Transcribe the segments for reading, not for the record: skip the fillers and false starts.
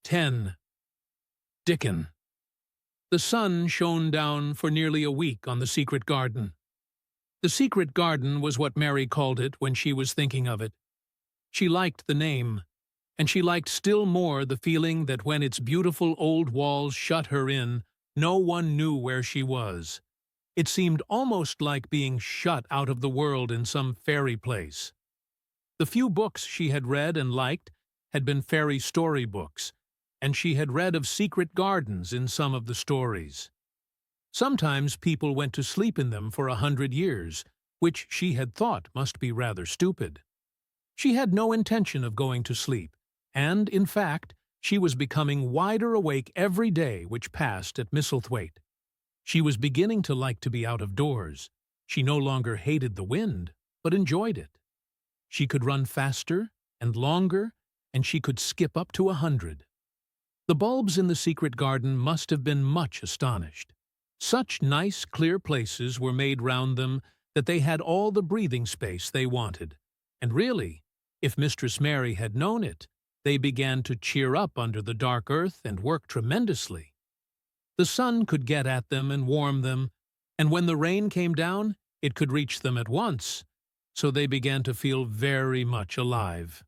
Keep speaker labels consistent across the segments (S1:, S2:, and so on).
S1: 10. Dickon. The sun shone down for nearly a week on the secret garden. The secret garden was what Mary called it when she was thinking of it. She liked the name, and she liked still more the feeling that when its beautiful old walls shut her in, no one knew where she was. It seemed almost like being shut out of the world in some fairy place. The few books she had read and liked had been fairy story books, and she had read of secret gardens in some of the stories. Sometimes people went to sleep in them for 100 years, which she had thought must be rather stupid. She had no intention of going to sleep, and, in fact, she was becoming wider awake every day which passed at Misselthwaite. She was beginning to like to be out of doors. She no longer hated the wind, but enjoyed it. She could run faster and longer, and she could skip up to 100. The bulbs in the secret garden must have been much astonished. Such nice, clear places were made round them that they had all the breathing space they wanted. And really, if Mistress Mary had known it, they began to cheer up under the dark earth and work tremendously. The sun could get at them and warm them, and when the rain came down, it could reach them at once, so they began to feel very much alive.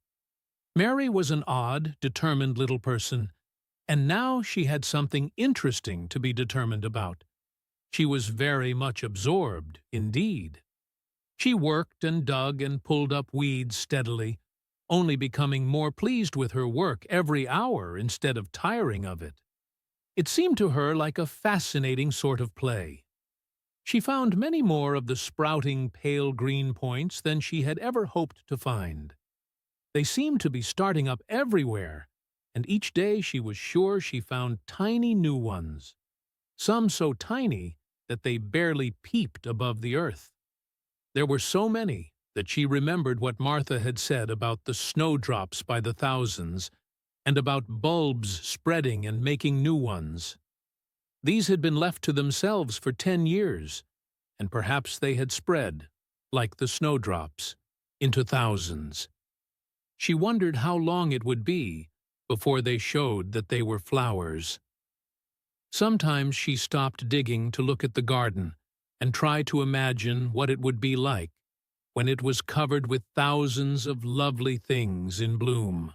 S1: Mary was an odd, determined little person, and now she had something interesting to be determined about. She was very much absorbed, indeed. She worked and dug and pulled up weeds steadily, only becoming more pleased with her work every hour instead of tiring of it. It seemed to her like a fascinating sort of play. She found many more of the sprouting pale green points than she had ever hoped to find. They seemed to be starting up everywhere, and each day she was sure she found tiny new ones, some so tiny that they barely peeped above the earth. There were so many that she remembered what Martha had said about the snowdrops by the thousands, and about bulbs spreading and making new ones. These had been left to themselves for 10 years, and perhaps they had spread, like the snowdrops, into thousands. She wondered how long it would be before they showed that they were flowers. Sometimes she stopped digging to look at the garden and try to imagine what it would be like when it was covered with thousands of lovely things in bloom.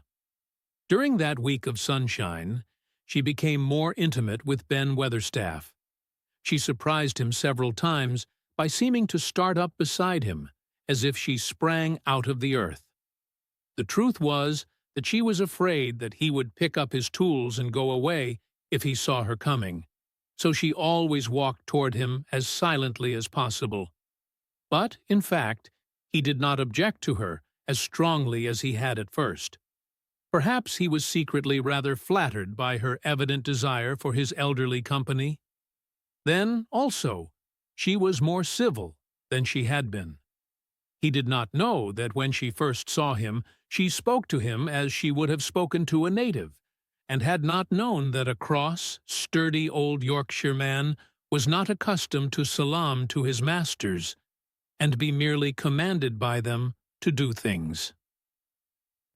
S1: During that week of sunshine, she became more intimate with Ben Weatherstaff. She surprised him several times by seeming to start up beside him, as if she sprang out of the earth. The truth was that she was afraid that he would pick up his tools and go away if he saw her coming, so she always walked toward him as silently as possible. But, in fact, he did not object to her as strongly as he had at first. Perhaps he was secretly rather flattered by her evident desire for his elderly company. Then, also, she was more civil than she had been. He did not know that when she first saw him, she spoke to him as she would have spoken to a native, and had not known that a cross, sturdy old Yorkshire man was not accustomed to salaam to his masters, and be merely commanded by them to do things.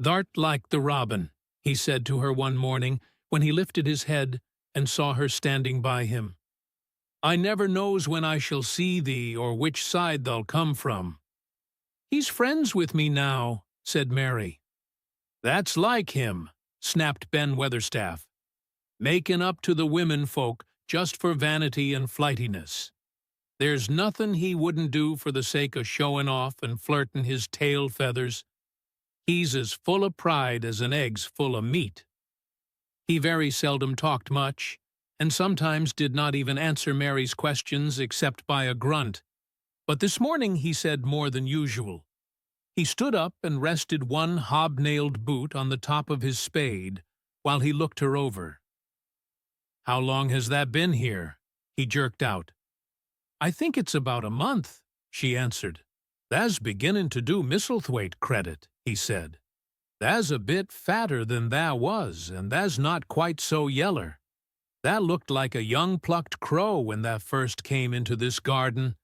S1: "Thou'rt like the robin," he said to her one morning when he lifted his head and saw her standing by him. "I never knows when I shall see thee or which side thou'll come from." "He's friends with me now," said Mary. "That's like him," snapped Ben Weatherstaff, "makin' up to the women folk just for vanity and flightiness. There's nothin' he wouldn't do for the sake of showin' off and flirtin' his tail feathers. He's as full of pride as an egg's full of meat." He very seldom talked much, and sometimes did not even answer Mary's questions except by a grunt. But this morning he said more than usual. He stood up and rested one hobnailed boot on the top of his spade while he looked her over. "How long has that been here?" he jerked out. "I think it's about a month," she answered. "Tha's beginning to do Misselthwaite credit," he said. "Tha's a bit fatter than tha was, and tha's not quite so yeller. Tha looked like a young plucked crow when tha first came into this garden.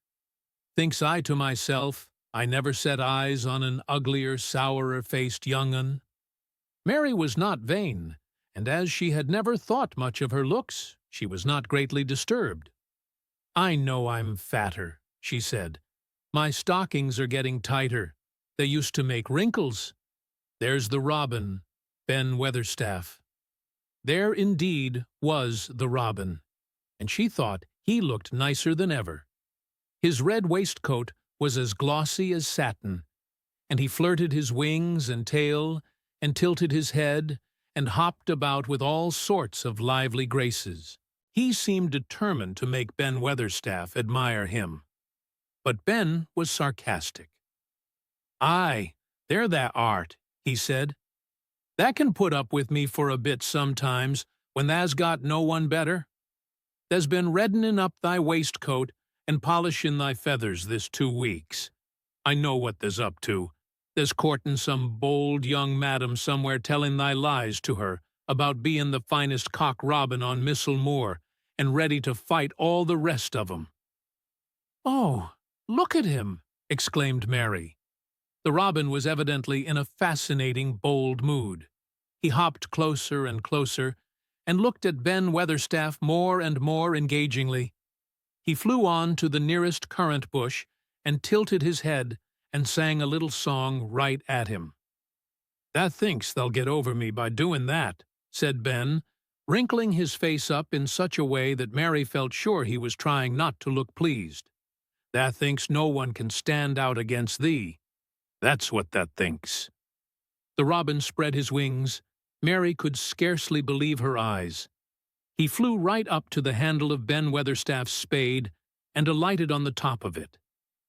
S1: Thinks I to myself, I never set eyes on an uglier, sourer-faced young un." Mary was not vain, and as she had never thought much of her looks, she was not greatly disturbed. "I know I'm fatter," she said. "My stockings are getting tighter. They used to make wrinkles. There's the robin, Ben Weatherstaff." There indeed was the robin, and she thought he looked nicer than ever. His red waistcoat was as glossy as satin, and he flirted his wings and tail, and tilted his head, and hopped about with all sorts of lively graces. He seemed determined to make Ben Weatherstaff admire him. But Ben was sarcastic. "Aye, there thou art," he said. "Tha can put up with me for a bit sometimes, when tha's got no one better. Tha's been reddening up thy waistcoat and polishing thy feathers this 2 weeks. I know what tha's up to. Tha's courting some bold young madam somewhere, telling thy lies to her about being the finest cock robin on Missel Moor, and ready to fight all the rest of 'em." "Oh, look at him!" exclaimed Mary. The robin was evidently in a fascinating, bold mood. He hopped closer and closer, and looked at Ben Weatherstaff more and more engagingly. He flew on to the nearest currant bush, and tilted his head, and sang a little song right at him. "Tha thinks thou'll get over me by doing that," said Ben, wrinkling his face up in such a way that Mary felt sure he was trying not to look pleased. "Tha thinks no one can stand out against thee. That's what tha thinks." The robin spread his wings. Mary could scarcely believe her eyes. He flew right up to the handle of Ben Weatherstaff's spade, and alighted on the top of it.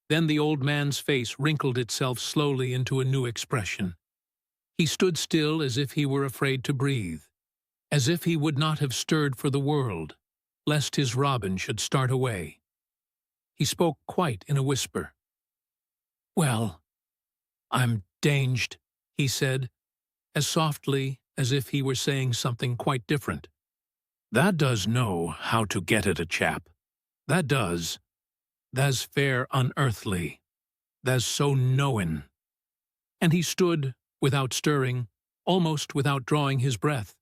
S1: Then the old man's face wrinkled itself slowly into a new expression. He stood still as if he were afraid to breathe, as if he would not have stirred for the world, lest his robin should start away. He spoke quite in a whisper. "Well, I'm danged," he said, as softly as if he were saying something quite different. "Tha does know how to get at a chap. Tha does. Tha's fair unearthly. Tha's so knowin'." And he stood, without stirring, almost without drawing his breath,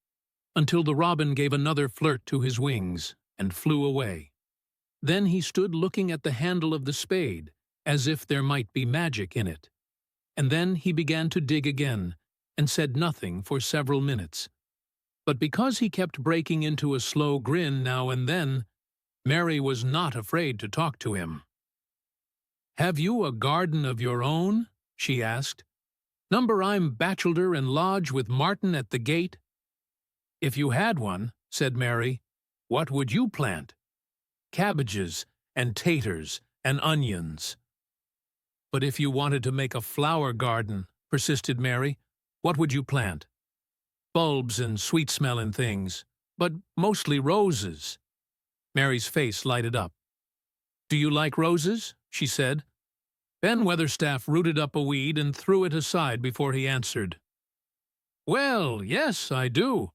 S1: until the robin gave another flirt to his wings and flew away. Then he stood looking at the handle of the spade, as if there might be magic in it. And then he began to dig again, and said nothing for several minutes. But because he kept breaking into a slow grin now and then, Mary was not afraid to talk to him. "Have you a garden of your own?" she asked. "Number I'm bachelder and lodge with Martin at the gate?" "If you had one," said Mary, "what would you plant?" "Cabbages and taters and onions." "But if you wanted to make a flower garden," persisted Mary, "what would you plant?" "Bulbs and sweet-smelling things, but mostly roses." Mary's face lighted up. "Do you like roses?" she said. Ben Weatherstaff rooted up a weed and threw it aside before he answered. "Well, yes, I do.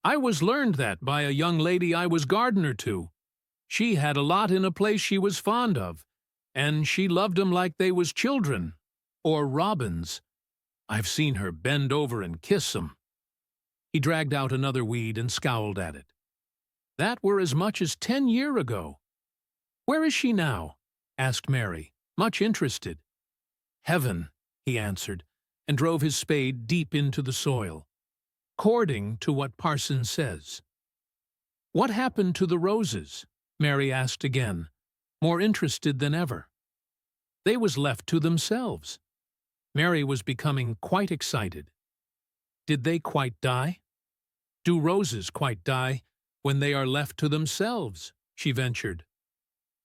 S1: I was learned that by a young lady I was gardener to. She had a lot in a place she was fond of, and she loved 'em like they was children, or robins. I've seen her bend over and kiss 'em." He dragged out another weed and scowled at it. "That were as much as 10 year ago." "Where is she now?" asked Mary, much interested. "Heaven," he answered, and drove his spade deep into the soil. "According to what parson says." "What happened to the roses?" Mary asked again, more interested than ever. "They was left to themselves." Mary was becoming quite excited. "Did they quite die? Do roses quite die when they are left to themselves?" she ventured.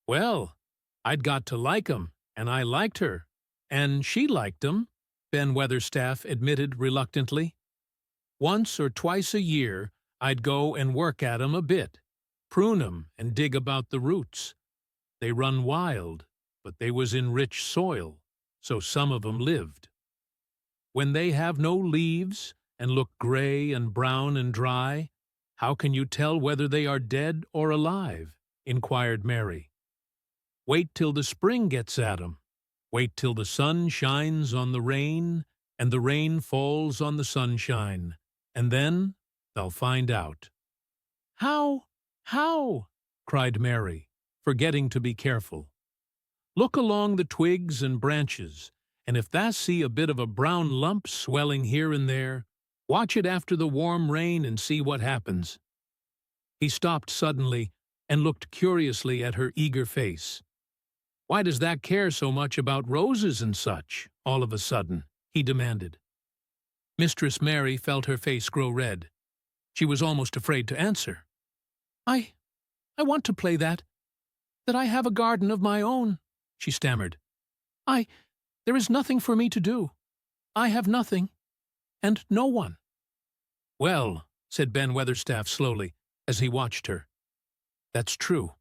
S1: "Well, I'd got to like 'em, and I liked her, and she liked 'em," Ben Weatherstaff admitted reluctantly. "Once or twice a year I'd go and work at 'em a bit, prune 'em and dig about the roots. They run wild, but they was in rich soil, so some of 'em lived." "When they have no leaves and look gray and brown and dry, how can you tell whether they are dead or alive?" inquired Mary. "Wait till the spring gets at 'em. Wait till the sun shines on the rain, and the rain falls on the sunshine, and then They'll find out." "How? How?" cried Mary, forgetting to be careful. "Look along the twigs and branches, and if thou see a bit of a brown lump swelling here and there, watch it after the warm rain and see what happens." He stopped suddenly and looked curiously at her eager face. "Why does that care so much about roses and such, all of a sudden?" he demanded. Mistress Mary felt her face grow red. She was almost afraid to answer. I want to play that I have a garden of my own," she stammered. There is nothing for me to do. I have nothing, and no one." "Well," said Ben Weatherstaff slowly, as he watched her, "that's true.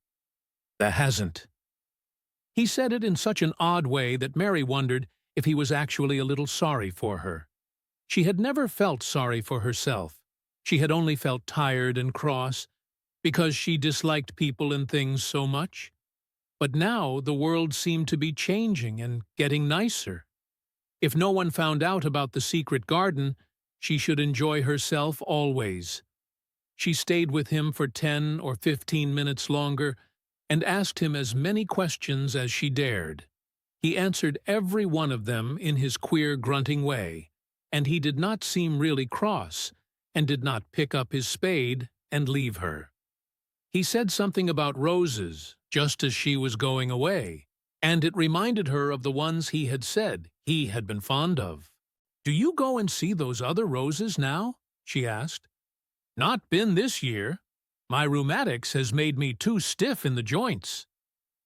S1: Tha hasn't." He said it in such an odd way that Mary wondered if he was actually a little sorry for her. She had never felt sorry for herself. She had only felt tired and cross, because she disliked people and things so much. But now the world seemed to be changing and getting nicer. If no one found out about the secret garden, she should enjoy herself always. She stayed with him for 10 or 15 minutes longer and asked him as many questions as she dared. He answered every one of them in his queer grunting way, and he did not seem really cross, and did not pick up his spade and leave her. He said something about roses, just as she was going away, and it reminded her of the ones he had said he had been fond of. "Do you go and see those other roses now?" she asked. "Not been this year. My rheumatics has made me too stiff in the joints."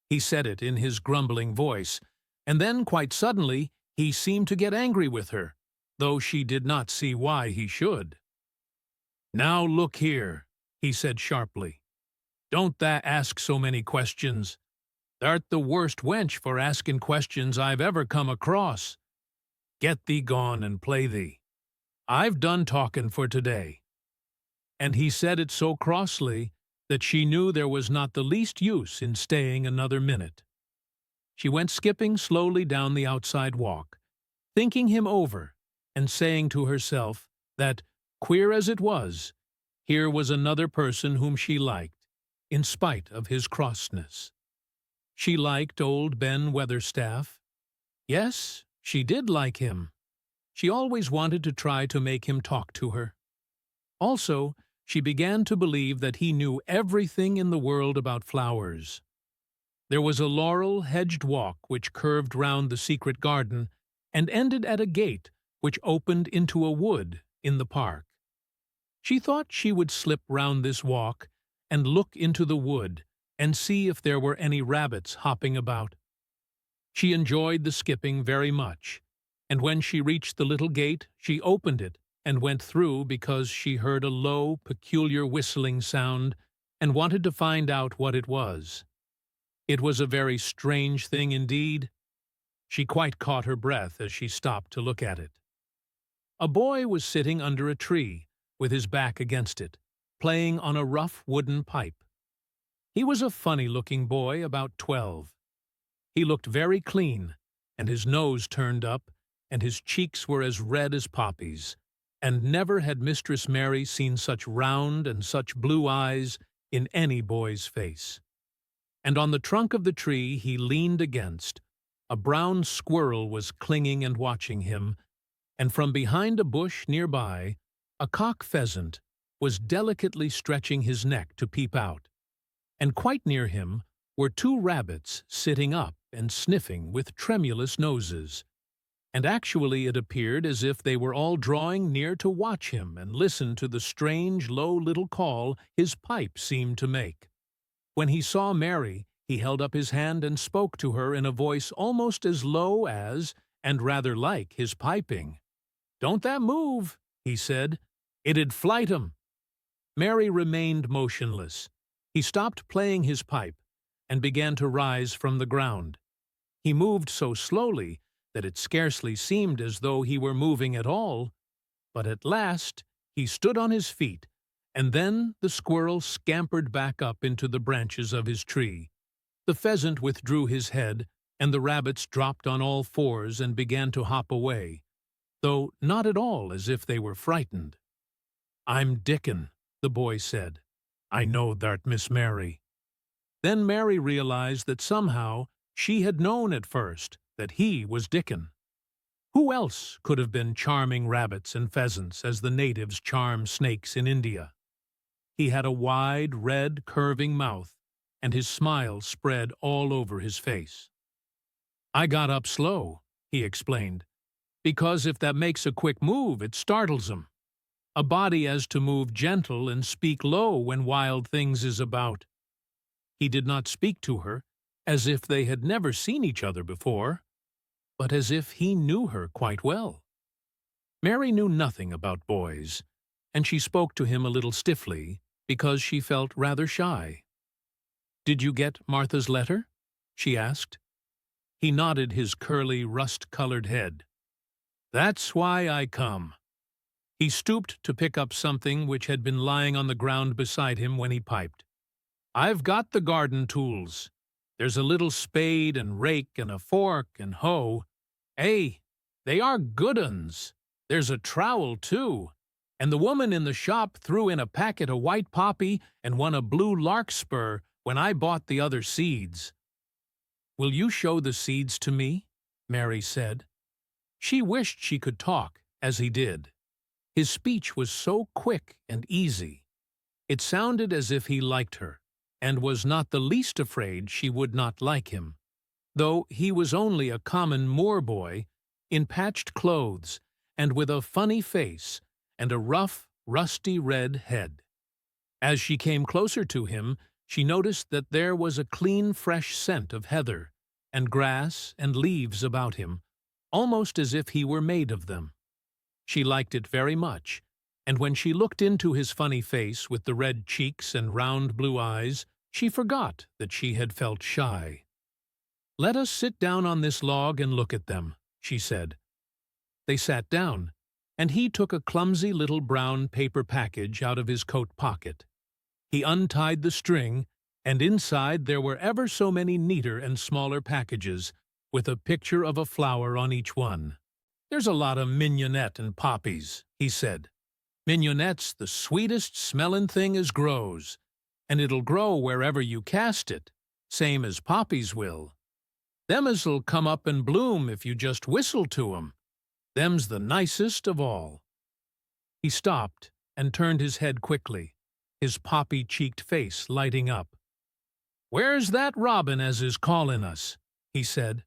S1: He said it in his grumbling voice, and then quite suddenly he seemed to get angry with her, though she did not see why he should. "Now look here," he said sharply. "Don't tha ask so many questions. Th'art the worst wench for asking questions I've ever come across. Get thee gone and play thee. I've done talkin' for today." And he said it so crossly that she knew there was not the least use in staying another minute. She went skipping slowly down the outside walk, thinking him over and saying to herself that, queer as it was, here was another person whom she liked, in spite of his crossness. She liked old Ben Weatherstaff. Yes, she did like him. She always wanted to try to make him talk to her. Also, she began to believe that he knew everything in the world about flowers. There was a laurel-hedged walk which curved round the secret garden and ended at a gate which opened into a wood in the park. She thought she would slip round this walk and look into the wood and see if there were any rabbits hopping about. She enjoyed the skipping very much, and when she reached the little gate, she opened it and went through because she heard a low, peculiar whistling sound and wanted to find out what it was. It was a very strange thing indeed. She quite caught her breath as she stopped to look at it. A boy was sitting under a tree, with his back against it, playing on a rough wooden pipe. He was a funny-looking boy, about 12. He looked very clean, and his nose turned up, and his cheeks were as red as poppies, and never had Mistress Mary seen such round and such blue eyes in any boy's face. And on the trunk of the tree he leaned against, a brown squirrel was clinging and watching him, and from behind a bush nearby, a cock pheasant was delicately stretching his neck to peep out, and quite near him were 2 rabbits sitting up and sniffing with tremulous noses, and actually it appeared as if they were all drawing near to watch him and listen to the strange, low little call his pipe seemed to make. When he saw Mary, he held up his hand and spoke to her in a voice almost as low as, and rather like, his piping. "Don't that move," he said. "It'd flight 'em." Mary remained motionless. He stopped playing his pipe and began to rise from the ground. He moved so slowly that it scarcely seemed as though he were moving at all, but at last he stood on his feet, and then the squirrel scampered back up into the branches of his tree. The pheasant withdrew his head, and the rabbits dropped on all fours and began to hop away, though not at all as if they were frightened. I'm Dickon, the boy said. I know thou'rt Miss Mary. Then Mary realized that somehow she had known at first that he was Dickon. Who else could have been charming rabbits and pheasants as the natives charm snakes in India? He had a wide, red, curving mouth, and his smile spread all over his face. I got up slow, he explained, because if that makes a quick move, it startles 'em. A body has to move gentle and speak low when wild things is about. He did not speak to her as if they had never seen each other before, but as if he knew her quite well. Mary knew nothing about boys, and she spoke to him a little stiffly because she felt rather shy. "Did you get Martha's letter?" she asked. He nodded his curly, rust-colored head. "That's why I come." He stooped to pick up something which had been lying on the ground beside him when he piped. "I've got the garden tools. There's a little spade and rake and a fork and hoe. They are good uns. There's a trowel, too, and the woman in the shop threw in a packet of white poppy and one of blue larkspur when I bought the other seeds." "Will you show the seeds to me?" Mary said. She wished she could talk, as he did. His speech was so quick and easy. It sounded as if he liked her, and was not the least afraid she would not like him, though he was only a common Moor boy, in patched clothes, and with a funny face, and a rough, rusty red head. As she came closer to him, she noticed that there was a clean, fresh scent of heather, and grass, and leaves about him, almost as if he were made of them. She liked it very much, and when she looked into his funny face with the red cheeks and round blue eyes, she forgot that she had felt shy. "Let us sit down on this log and look at them," she said. They sat down, and he took a clumsy little brown paper package out of his coat pocket. He untied the string, and inside there were ever so many neater and smaller packages, with a picture of a flower on each one. "There's a lot of mignonette and poppies," he said. "Mignonette's the sweetest smellin' thing as grows, and it'll grow wherever you cast it, same as poppies will. Them as'll come up and bloom if you just whistle to 'em. Them's the nicest of all." He stopped and turned his head quickly, his poppy-cheeked face lighting up. "Where's that robin as is callin' us?" he said.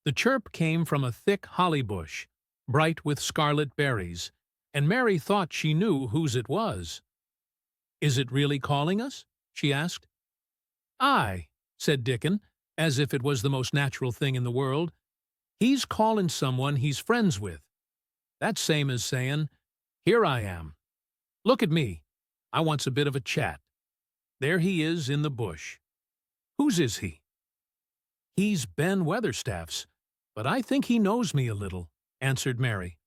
S1: The chirp came from a thick holly bush, bright with scarlet berries, and Mary thought she knew whose it was. "Is it really calling us?" she asked. "Aye," said Dickon, as if it was the most natural thing in the world. "He's callin' someone he's friends with. That's same as sayin', 'Here I am. Look at me. I wants a bit of a chat.' There he is in the bush. Whose is he?" "He's Ben Weatherstaff's, but I think he knows me a little," answered Mary.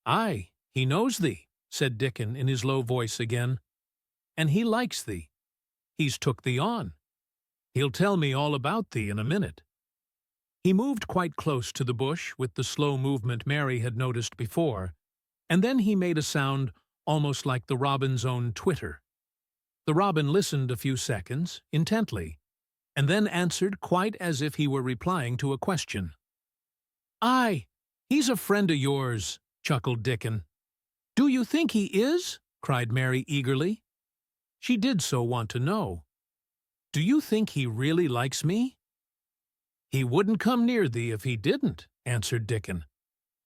S1: "Aye, he knows thee," said Dickon in his low voice again. "And he likes thee. He's took thee on. He'll tell me all about thee in a minute." He moved quite close to the bush with the slow movement Mary had noticed before, and then he made a sound almost like the robin's own twitter. The robin listened a few seconds, intently, and then answered quite as if he were replying to a question. "Aye, he's a friend of yours," chuckled Dickon. "Do you think he is?" cried Mary eagerly. She did so want to know. "Do you think he really likes me?" "He wouldn't come near thee if he didn't," answered Dickon.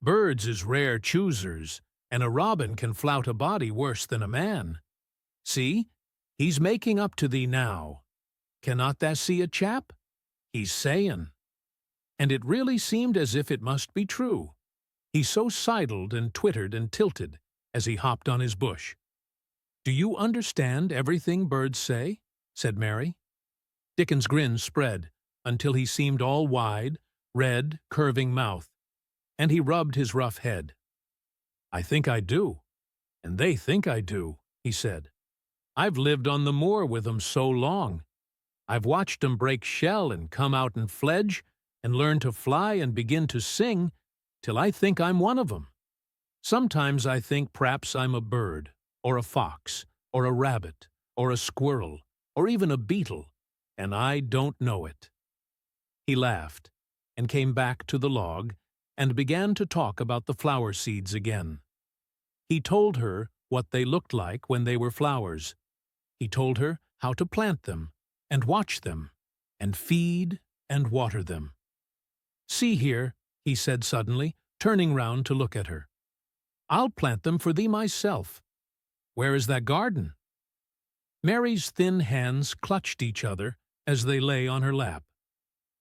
S1: "Birds is rare choosers, and a robin can flout a body worse than a man. See, he's making up to thee now. Cannot thou see a chap? He's sayin'." And it really seemed as if it must be true. He so sidled and twittered and tilted as he hopped on his bush. "Do you understand everything birds say?" said Mary. Dickon's grin spread until he seemed all wide, red, curving mouth, and he rubbed his rough head. "I think I do, and they think I do," he said. "I've lived on the moor with 'em so long. I've watched 'em break shell and come out and fledge, and learn to fly and begin to sing, till I think I'm one of 'em. Sometimes I think p'raps I'm a bird, or a fox, or a rabbit, or a squirrel, or even a beetle, and I don't know it." He laughed, and came back to the log, and began to talk about the flower seeds again. He told her what they looked like when they were flowers. He told her how to plant them, and watch them, and feed and water them. "See here," he said suddenly, turning round to look at her. "I'll plant them for thee myself. Where is that garden?" Mary's thin hands clutched each other as they lay on her lap.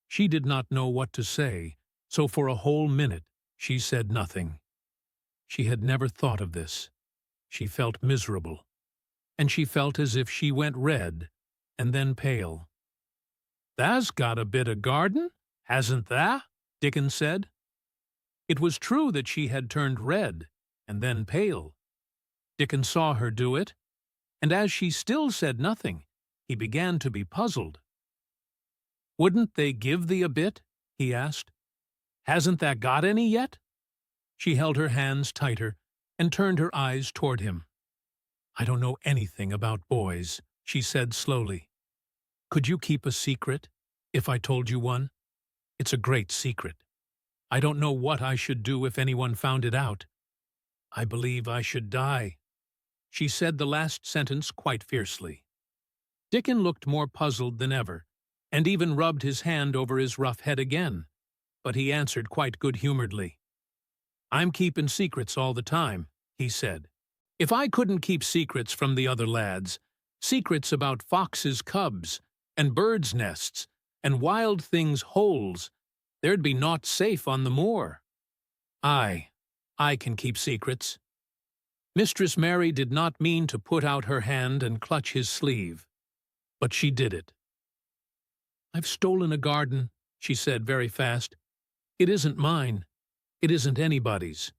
S1: She did not know what to say, so for a whole minute she said nothing. She had never thought of this. She felt miserable, and she felt as if she went red and then pale. "Tha's got a bit of garden, hasn't tha?" Dickon said. It was true that she had turned red and then pale. Dickon saw her do it, and as she still said nothing, he began to be puzzled. "Wouldn't they give thee a bit?" he asked. "Hasn't tha got any yet?" She held her hands tighter and turned her eyes toward him. "I don't know anything about boys," she said slowly. "Could you keep a secret, if I told you one? It's a great secret. I don't know what I should do if anyone found it out. I believe I should die." She said the last sentence quite fiercely. Dickon looked more puzzled than ever, and even rubbed his hand over his rough head again, but he answered quite good-humoredly. "I'm keepin' secrets all the time," he said. "If I couldn't keep secrets from the other lads, secrets about foxes' cubs, and birds' nests, and wild things' holes, there'd be naught safe on the moor. I can keep secrets." Mistress Mary did not mean to put out her hand and clutch his sleeve, but she did it. "I've stolen a garden," she said very fast. "It isn't mine. It isn't anybody's.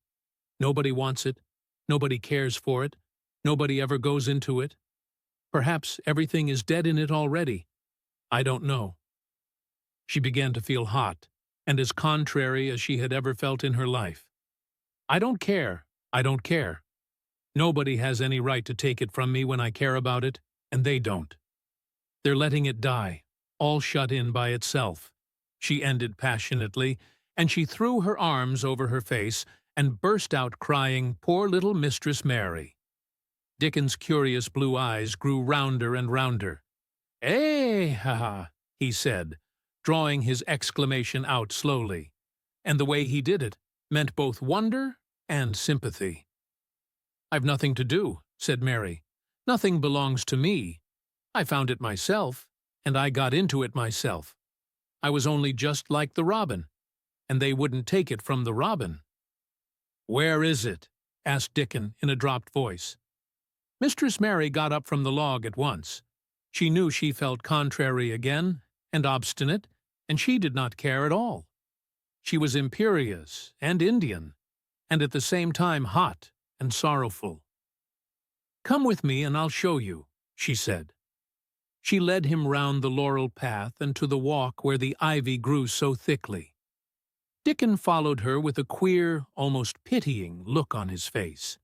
S1: Nobody wants it. Nobody cares for it. Nobody ever goes into it. Perhaps everything is dead in it already. I don't know." She began to feel hot, and as contrary as she had ever felt in her life. "I don't care. I don't care. Nobody has any right to take it from me when I care about it, and they don't. They're letting it die, all shut in by itself," she ended passionately, and she threw her arms over her face and burst out crying, "Poor little Mistress Mary." Dickon's curious blue eyes grew rounder and rounder. "Eh, ha," he said, drawing his exclamation out slowly, and the way he did it meant both wonder and sympathy. "I've nothing to do," said Mary. "Nothing belongs to me. I found it myself, and I got into it myself. I was only just like the robin, and they wouldn't take it from the robin." "Where is it?" asked Dickon in a dropped voice. Mistress Mary got up from the log at once. She knew she felt contrary again, and obstinate, and she did not care at all. She was imperious and Indian, and at the same time hot and sorrowful. "Come with me and I'll show you," she said. She led him round the laurel path and to the walk where the ivy grew so thickly. Dickon followed her with a queer, almost pitying look on his face.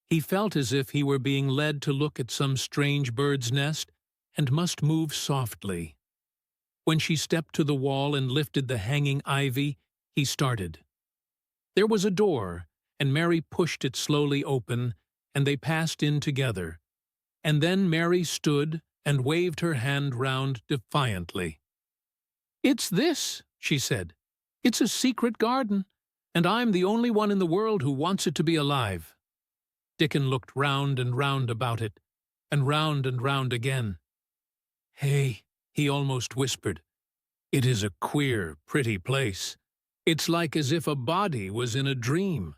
S1: He felt as if he were being led to look at some strange bird's nest and must move softly. When she stepped to the wall and lifted the hanging ivy, he started. There was a door, and Mary pushed it slowly open, and they passed in together. And then Mary stood and waved her hand round defiantly. "It's this," she said. "It's a secret garden, and I'm the only one in the world who wants it to be alive." Dickon looked round and round about it, and round again. "Hey," he almost whispered, "it is a queer, pretty place. It's like as if a body was in a dream."